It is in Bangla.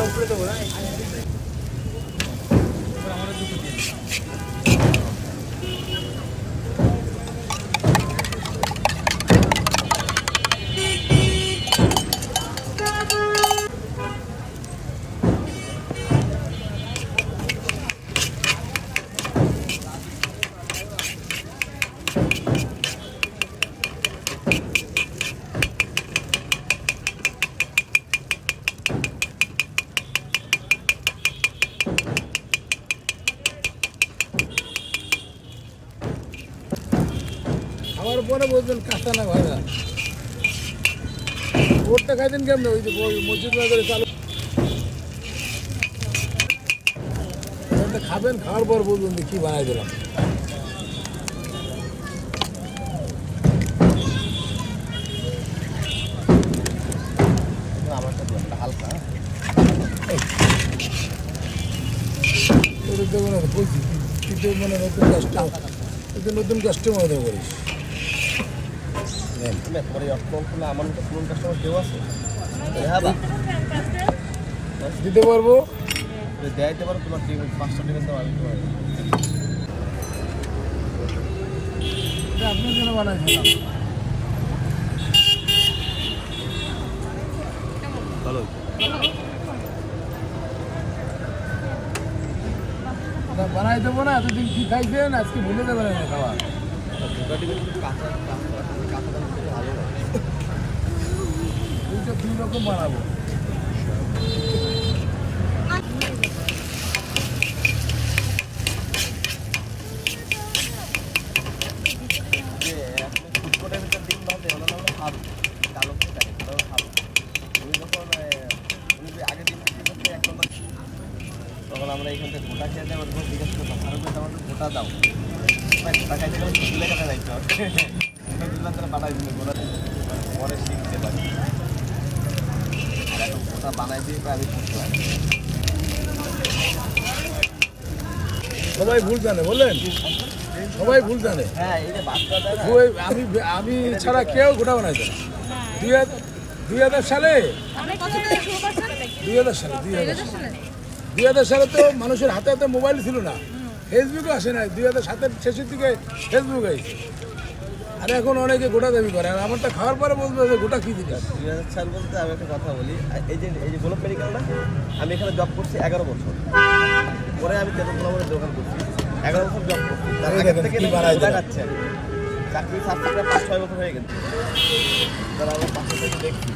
উপরে দেবো না আমার পরে বলবেন কাঁচা না ভাজা ওরটা খাইতেন কেমন ওই যে মসজিদ বাজারে চালু খাবেন খাওয়ার পর বলবেন যে কী বানাই দিলাম হালকা দেবো না বলছি মানে নতুন কাস্টমার নতুন কাস্টমার করিস আমার মতো পুরনো কাস্টমার কেউ আছে দিতে পারবো দেখাইতে পারবো তোমার 500 টাকা তো আমি আপনার জন্য বানাইছিলাম ভালো বানাই দেবো না এতদিন কি খাইছেন আজকে ভুলে দেবেন না খাওয়া দুইটা 2 রকম বানাবো তখন আমরা এখান থেকে গোটা খেয়ে যাবো জিজ্ঞেস করলাম আরো আমাদের গোটা দাও গোটা খাইতে গেলে তুলে কাটা যাইতে হবে দিলাম তারা পাঠাই দিল গোটা পরে শিখতে পারি আর এখন গোটা বানাই দিয়ে আমি শিখতে পারি সবাই ভুল জানে বললেন সবাই ভুল জানে হ্যাঁ এই যে আমি ছাড়া কেউ গোটা বানাইছে না 2000 সালে 2000 সালে তো মানুষের হাতে হাতে মোবাইল ছিল না ফেসবুকও আসে না 2007-এর শেষের দিকে ফেসবুক আসছে আর এখন অনেকে গোটা দাবি করে আর আমারটা খাওয়ার পরে বলবে যে গোটা কী দিলাম 2000 সাল বলতে আমি একটা কথা বলি এই যে গোলাপ মেডিকেল না আমি এখানে জব করছি 11 বছর পরে আমি তেতুলপুরের দোকান করছি 11 বছর জব করছি তার আগে থেকে দেখাচ্ছে চাকরি 7-6 বছর হয়ে গেছে তারা আমার পাশে থেকে দেখছি